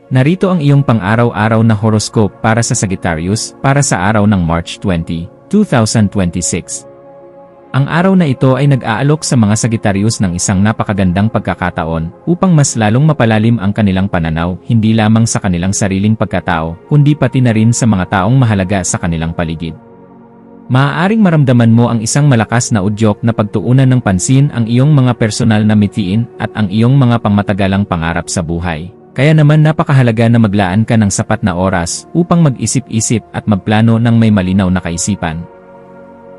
Narito ang iyong pang-araw-araw na horoscope para sa Sagittarius para sa araw ng March 20, 2026. Ang araw na ito ay nag-aalok sa mga Sagittarius ng isang napakagandang pagkakataon upang mas lalong mapalalim ang kanilang pananaw hindi lamang sa kanilang sariling pagkatao kundi pati na rin sa mga taong mahalaga sa kanilang paligid. Maaaring maramdaman mo ang isang malakas na udyok na pagtuunan ng pansin ang iyong mga personal na mithiin at ang iyong mga pangmatagalang pangarap sa buhay. Kaya naman napakahalaga na maglaan ka ng sapat na oras upang mag-isip-isip at magplano ng may malinaw na kaisipan.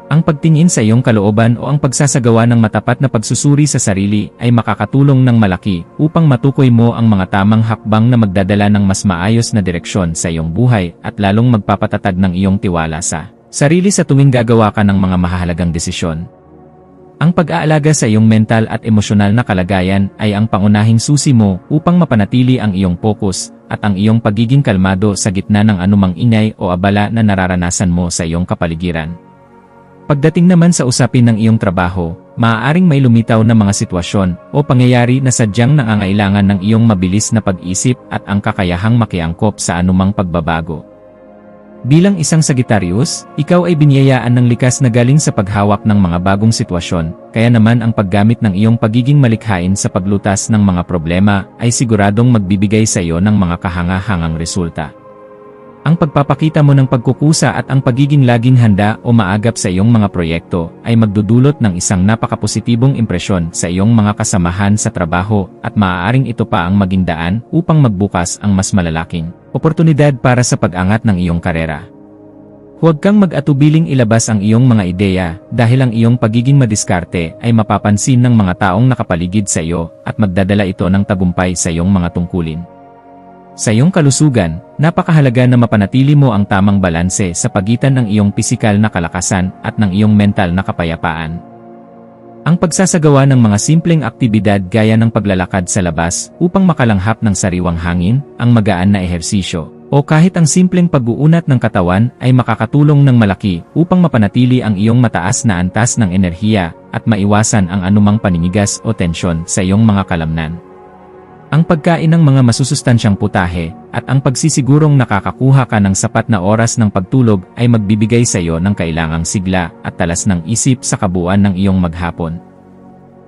Ang pagtingin sa iyong kalooban o ang pagsasagawa ng matapat na pagsusuri sa sarili ay makakatulong ng malaki upang matukoy mo ang mga tamang hakbang na magdadala ng mas maayos na direksyon sa iyong buhay at lalong magpapatatag ng iyong tiwala sa sarili sa tuwing gagawa ka ng mga mahalagang desisyon. Ang pag-aalaga sa iyong mental at emosyonal na kalagayan ay ang pangunahing susi mo upang mapanatili ang iyong focus at ang iyong pagiging kalmado sa gitna ng anumang ingay o abala na nararanasan mo sa iyong kapaligiran. Pagdating naman sa usapin ng iyong trabaho, maaaring may lumitaw na mga sitwasyon o pangyayari na sadyang nangangailangan ng iyong mabilis na pag-isip at ang kakayahang makiangkop sa anumang pagbabago. Bilang isang Sagittarius, ikaw ay binyayaan ng likas na galing sa paghawak ng mga bagong sitwasyon, kaya naman ang paggamit ng iyong pagiging malikhain sa paglutas ng mga problema ay siguradong magbibigay sa iyo ng mga kahanga-hangang resulta. Ang pagpapakita mo ng pagkukusa at ang pagiging laging handa o maagap sa iyong mga proyekto ay magdudulot ng isang napakapositibong impresyon sa iyong mga kasamahan sa trabaho at maaaring ito pa ang maging daan upang magbukas ang mas malalaking oportunidad para sa pag-angat ng iyong karera. Huwag kang mag-atubiling ilabas ang iyong mga ideya dahil ang iyong pagiging madiskarte ay mapapansin ng mga taong nakapaligid sa iyo at magdadala ito ng tagumpay sa iyong mga tungkulin. Sa iyong kalusugan, napakahalaga na mapanatili mo ang tamang balanse sa pagitan ng iyong pisikal na kalakasan at ng iyong mental na kapayapaan. Ang pagsasagawa ng mga simpleng aktibidad gaya ng paglalakad sa labas upang makalanghap ng sariwang hangin, ang magaan na ehersisyo, o kahit ang simpleng pag-uunat ng katawan ay makakatulong ng malaki upang mapanatili ang iyong mataas na antas ng enerhiya at maiwasan ang anumang paninigas o tensyon sa iyong mga kalamnan. Ang pagkain ng mga masusustansyang putahe at ang pagsisigurong nakakakuha ka ng sapat na oras ng pagtulog ay magbibigay sa iyo ng kailangang sigla at talas ng isip sa kabuuan ng iyong maghapon.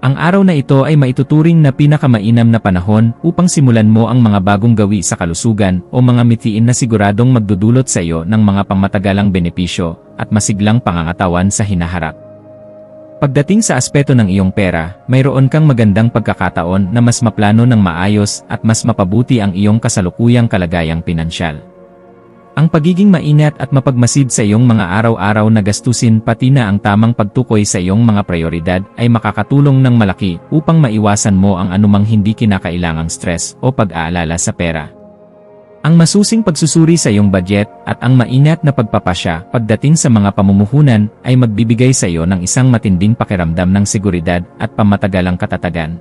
Ang araw na ito ay maituturing na pinakamainam na panahon upang simulan mo ang mga bagong gawi sa kalusugan o mga mithiin na siguradong magdudulot sa iyo ng mga pangmatagalang benepisyo at masiglang pangangatawan sa hinaharap. Pagdating sa aspeto ng iyong pera, mayroon kang magandang pagkakataon na mas maplano ng maayos at mas mapabuti ang iyong kasalukuyang kalagayang pinansyal. Ang pagiging maingat at mapagmasid sa iyong mga araw-araw na gastusin pati na ang tamang pagtukoy sa iyong mga prioridad ay makakatulong ng malaki upang maiwasan mo ang anumang hindi kinakailangang stress o pag-aalala sa pera. Ang masusing pagsusuri sa iyong budget at ang maingat na pagpapasya pagdating sa mga pamumuhunan ay magbibigay sa iyo ng isang matinding pakiramdam ng seguridad at pamatagalang katatagan.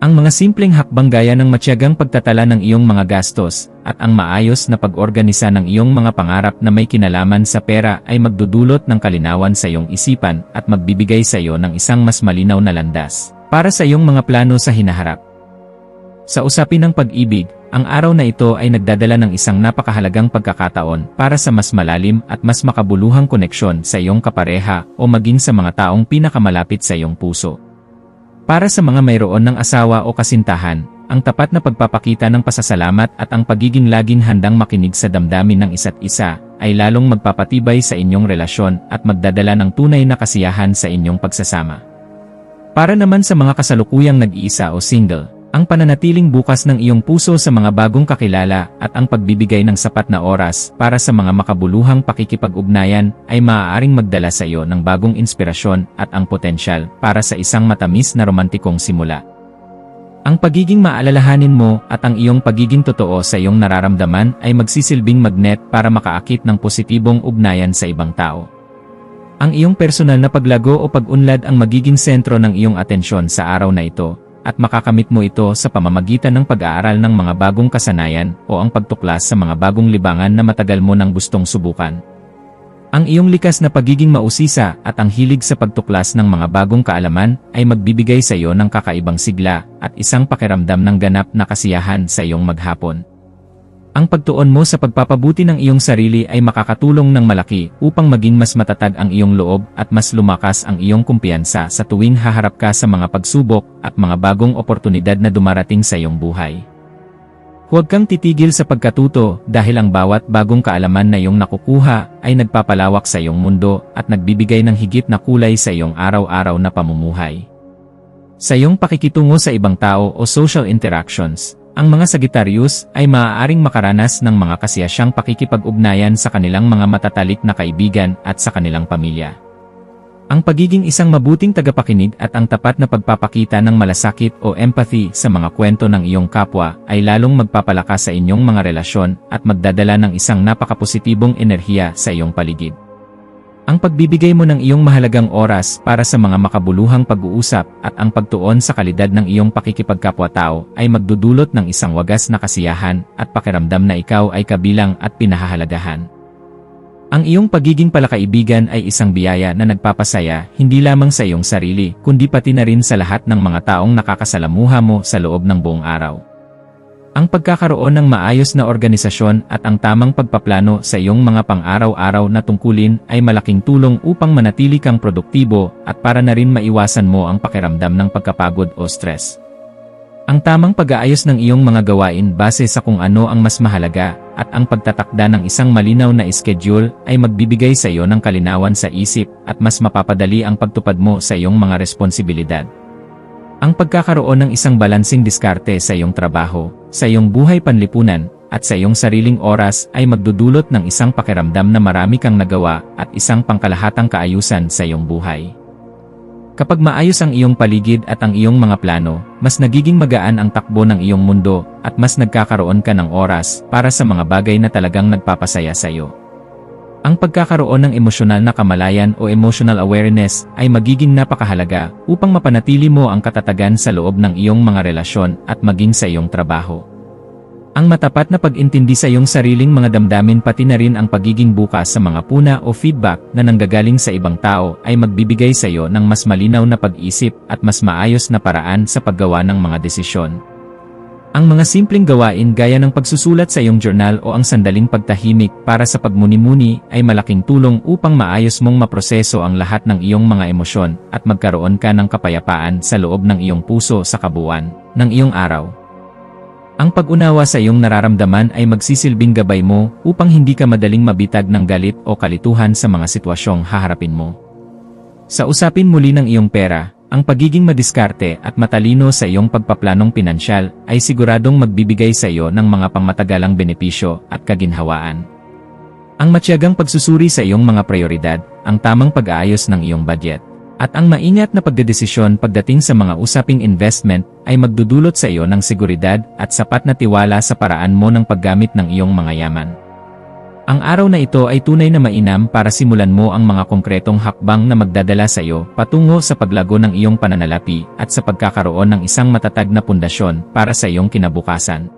Ang mga simpleng hakbang gaya ng matiyagang pagtatala ng iyong mga gastos at ang maayos na pag-organisa ng iyong mga pangarap na may kinalaman sa pera ay magdudulot ng kalinawan sa iyong isipan at magbibigay sa iyo ng isang mas malinaw na landas para sa iyong mga plano sa hinaharap. Sa usapin ng pag-ibig, ang araw na ito ay nagdadala ng isang napakahalagang pagkakataon para sa mas malalim at mas makabuluhang koneksyon sa iyong kapareha o maging sa mga taong pinakamalapit sa iyong puso. Para sa mga mayroon ng asawa o kasintahan, ang tapat na pagpapakita ng pasasalamat at ang pagiging laging handang makinig sa damdamin ng isa't isa ay lalong magpapatibay sa inyong relasyon at magdadala ng tunay na kasiyahan sa inyong pagsasama. Para naman sa mga kasalukuyang nag-iisa o single, ang pananatiling bukas ng iyong puso sa mga bagong kakilala at ang pagbibigay ng sapat na oras para sa mga makabuluhang pakikipag-ugnayan ay maaaring magdala sa iyo ng bagong inspirasyon at ang potensyal para sa isang matamis na romantikong simula. Ang pagiging maalalahanin mo at ang iyong pagiging totoo sa iyong nararamdaman ay magsisilbing magnet para makaakit ng positibong ugnayan sa ibang tao. Ang iyong personal na paglago o pag-unlad ang magiging sentro ng iyong atensyon sa araw na ito, at makakamit mo ito sa pamamagitan ng pag-aaral ng mga bagong kasanayan o ang pagtuklas sa mga bagong libangan na matagal mo nang gustong subukan. Ang iyong likas na pagiging mausisa at ang hilig sa pagtuklas ng mga bagong kaalaman ay magbibigay sa iyo ng kakaibang sigla at isang pakiramdam ng ganap na kasiyahan sa iyong maghapon. Ang pagtuon mo sa pagpapabuti ng iyong sarili ay makakatulong ng malaki upang maging mas matatag ang iyong loob at mas lumakas ang iyong kumpiyansa sa tuwing haharap ka sa mga pagsubok at mga bagong oportunidad na dumarating sa iyong buhay. Huwag kang titigil sa pagkatuto dahil ang bawat bagong kaalaman na iyong nakukuha ay nagpapalawak sa iyong mundo at nagbibigay ng higit na kulay sa iyong araw-araw na pamumuhay. Sa iyong pakikitungo sa ibang tao o social interactions, ang mga Sagittarius ay maaaring makaranas ng mga kasiyasyang pakikipag-ugnayan sa kanilang mga matatalik na kaibigan at sa kanilang pamilya. Ang pagiging isang mabuting tagapakinig at ang tapat na pagpapakita ng malasakit o empathy sa mga kwento ng iyong kapwa ay lalong magpapalakas sa inyong mga relasyon at magdadala ng isang napakapositibong enerhiya sa iyong paligid. Ang pagbibigay mo ng iyong mahalagang oras para sa mga makabuluhang pag-uusap at ang pagtuon sa kalidad ng iyong pakikipagkapwa-tao ay magdudulot ng isang wagas na kasiyahan at pakiramdam na ikaw ay kabilang at pinahahalagahan. Ang iyong pagiging palakaibigan ay isang biyaya na nagpapasaya hindi lamang sa iyong sarili kundi pati na rin sa lahat ng mga taong nakakasalamuha mo sa loob ng buong araw. Ang pagkakaroon ng maayos na organisasyon at ang tamang pagpaplano sa iyong mga pang-araw-araw na tungkulin ay malaking tulong upang manatili kang produktibo at para na rin maiwasan mo ang pakiramdam ng pagkapagod o stress. Ang tamang pag-aayos ng iyong mga gawain base sa kung ano ang mas mahalaga at ang pagtatakda ng isang malinaw na schedule ay magbibigay sa iyo ng kalinawan sa isip at mas mapapadali ang pagtupad mo sa iyong mga responsibilidad. Ang pagkakaroon ng isang balansing diskarte sa iyong trabaho, sa iyong buhay panlipunan, at sa iyong sariling oras ay magdudulot ng isang pakiramdam na marami kang nagawa at isang pangkalahatang kaayusan sa iyong buhay. Kapag maayos ang iyong paligid at ang iyong mga plano, mas nagiging magaan ang takbo ng iyong mundo at mas nagkakaroon ka ng oras para sa mga bagay na talagang nagpapasaya sa iyo. Ang pagkakaroon ng emosyonal na kamalayan o emotional awareness ay magiging napakahalaga upang mapanatili mo ang katatagan sa loob ng iyong mga relasyon at maging sa iyong trabaho. Ang matapat na pag-intindi sa iyong sariling mga damdamin pati na rin ang pagiging bukas sa mga puna o feedback na nanggagaling sa ibang tao ay magbibigay sa iyo ng mas malinaw na pag-isip at mas maayos na paraan sa paggawa ng mga desisyon. Ang mga simpleng gawain gaya ng pagsusulat sa iyong journal o ang sandaling pagtahimik para sa pagmuni-muni ay malaking tulong upang maayos mong maproseso ang lahat ng iyong mga emosyon at magkaroon ka ng kapayapaan sa loob ng iyong puso sa kabuuan ng iyong araw. Ang pag-unawa sa iyong nararamdaman ay magsisilbing gabay mo upang hindi ka madaling mabitag ng galit o kalituhan sa mga sitwasyong haharapin mo. Sa usapin muli ng iyong pera, ang pagiging madiskarte at matalino sa iyong pagpaplanong pinansyal ay siguradong magbibigay sa iyo ng mga pangmatagalang benepisyo at kaginhawaan. Ang matiyagang pagsusuri sa iyong mga prioridad, ang tamang pag-aayos ng iyong budget, at ang maingat na pagdedesisyon pagdating sa mga usaping investment ay magdudulot sa iyo ng seguridad at sapat na tiwala sa paraan mo ng paggamit ng iyong mga yaman. Ang araw na ito ay tunay na mainam para simulan mo ang mga konkretong hakbang na magdadala sa iyo patungo sa paglago ng iyong pananalapi at sa pagkakaroon ng isang matatag na pundasyon para sa iyong kinabukasan.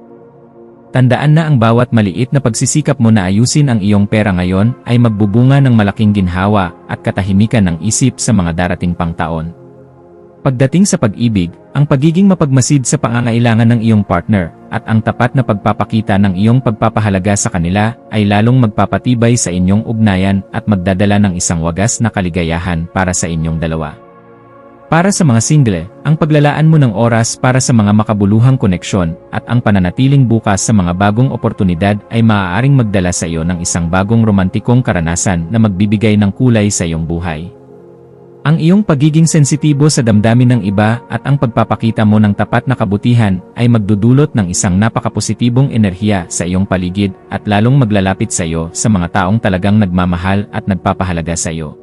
Tandaan na ang bawat maliit na pagsisikap mo na ayusin ang iyong pera ngayon ay magbubunga ng malaking ginhawa at katahimikan ng isip sa mga darating pang taon. Pagdating sa pag-ibig, ang pagiging mapagmasid sa pangangailangan ng iyong partner at ang tapat na pagpapakita ng iyong pagpapahalaga sa kanila ay lalong magpapatibay sa inyong ugnayan at magdadala ng isang wagas na kaligayahan para sa inyong dalawa. Para sa mga single, ang paglalaan mo ng oras para sa mga makabuluhang koneksyon at ang pananatiling bukas sa mga bagong oportunidad ay maaaring magdala sa iyo ng isang bagong romantikong karanasan na magbibigay ng kulay sa iyong buhay. Ang iyong pagiging sensitibo sa damdamin ng iba at ang pagpapakita mo ng tapat na kabutihan ay magdudulot ng isang napakapositibong enerhiya sa iyong paligid at lalong maglalapit sa iyo sa mga taong talagang nagmamahal at nagpapahalaga sa iyo.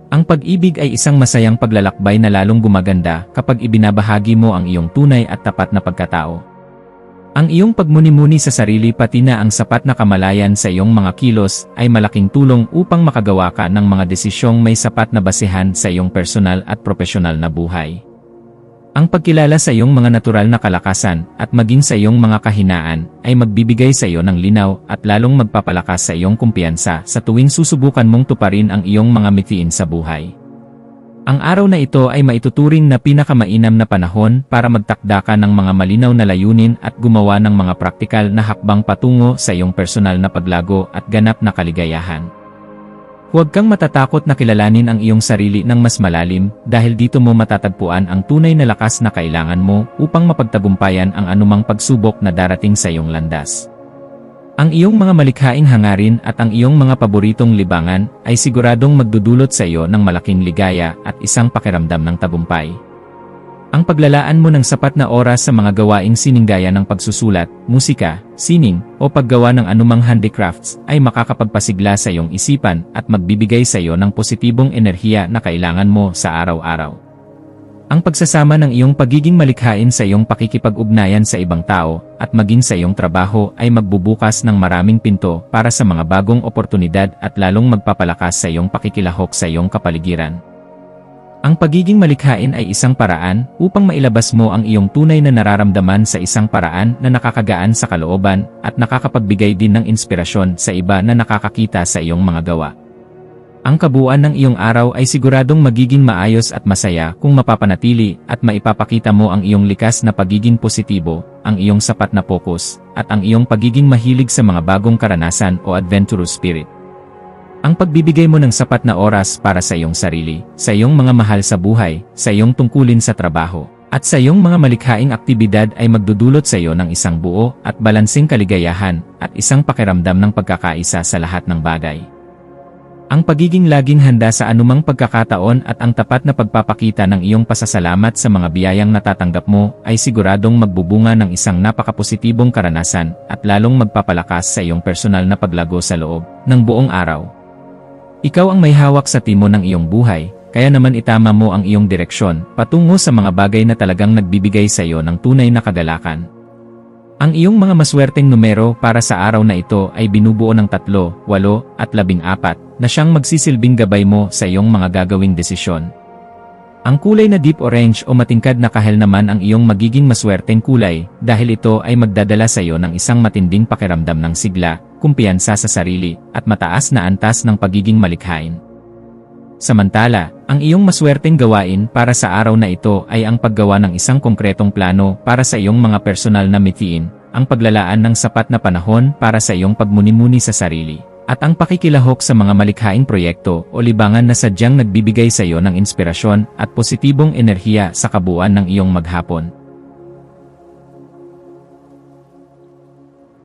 Ang pag-ibig ay isang masayang paglalakbay na lalong gumaganda kapag ibinabahagi mo ang iyong tunay at tapat na pagkatao. Ang iyong pagmuni-muni sa sarili pati na ang sapat na kamalayan sa iyong mga kilos ay malaking tulong upang makagawa ka ng mga desisyong may sapat na basehan sa iyong personal at profesional na buhay. Ang pagkilala sa iyong mga natural na kalakasan at maging sa iyong mga kahinaan ay magbibigay sa iyo ng linaw at lalong magpapalakas sa iyong kumpiyansa sa tuwing susubukan mong tuparin ang iyong mga mithiin sa buhay. Ang araw na ito ay maituturing na pinakamainam na panahon para magtakda ka ng mga malinaw na layunin at gumawa ng mga praktikal na hakbang patungo sa iyong personal na paglago at ganap na kaligayahan. Huwag kang matatakot na kilalanin ang iyong sarili ng mas malalim dahil dito mo matatagpuan ang tunay na lakas na kailangan mo upang mapagtagumpayan ang anumang pagsubok na darating sa iyong landas. Ang iyong mga malikhaing hangarin at ang iyong mga paboritong libangan ay siguradong magdudulot sa iyo ng malaking ligaya at isang pakiramdam ng tagumpay. Ang paglalaan mo ng sapat na oras sa mga gawaing sininggaya ng pagsusulat, musika, sining, o paggawa ng anumang handicrafts ay makakapagpasigla sa iyong isipan at magbibigay sa iyo ng positibong enerhiya na kailangan mo sa araw-araw. Ang pagsasama ng iyong pagiging malikhain sa iyong pakikipag-ugnayan sa ibang tao at maging sa iyong trabaho ay magbubukas ng maraming pinto para sa mga bagong oportunidad at lalong magpapalakas sa iyong pakikilahok sa iyong kapaligiran. Ang pagiging malikhain ay isang paraan upang mailabas mo ang iyong tunay na nararamdaman sa isang paraan na nakakagaan sa kalooban at nakakapagbigay din ng inspirasyon sa iba na nakakakita sa iyong mga gawa. Ang kabuuan ng iyong araw ay siguradong magiging maayos at masaya kung mapapanatili at maipapakita mo ang iyong likas na pagiging positibo, ang iyong sapat na focus, at ang iyong pagiging mahilig sa mga bagong karanasan o adventurous spirit. Ang pagbibigay mo ng sapat na oras para sa iyong sarili, sa iyong mga mahal sa buhay, sa iyong tungkulin sa trabaho, at sa iyong mga malikhaing aktibidad ay magdudulot sa iyo ng isang buo at balansing kaligayahan at isang pakiramdam ng pagkakaisa sa lahat ng bagay. Ang pagiging laging handa sa anumang pagkakataon at ang tapat na pagpapakita ng iyong pasasalamat sa mga biyayang natatanggap mo ay siguradong magbubunga ng isang napakapositibong karanasan at lalong magpapalakas sa iyong personal na paglago sa loob ng buong araw. Ikaw ang may hawak sa timon ng iyong buhay, kaya naman itama mo ang iyong direksyon patungo sa mga bagay na talagang nagbibigay sa iyo ng tunay na kagalakan. Ang iyong mga maswerteng numero para sa araw na ito ay binubuo ng 3, 8 at 14 na siyang magsisilbing gabay mo sa iyong mga gagawing desisyon. Ang kulay na deep orange o matingkad na kahel naman ang iyong magiging maswerteng kulay dahil ito ay magdadala sa iyo ng isang matinding pakiramdam ng sigla, kumpiyansa sa sarili, at mataas na antas ng pagiging malikhain. Samantala, ang iyong maswerteng gawain para sa araw na ito ay ang paggawa ng isang konkretong plano para sa iyong mga personal na mithiin, ang paglalaan ng sapat na panahon para sa iyong pagmuni-muni sa sarili, at ang pakikilahok sa mga malikhaing proyekto o libangan na sadyang nagbibigay sa iyo ng inspirasyon at positibong enerhiya sa kabuuan ng iyong maghapon.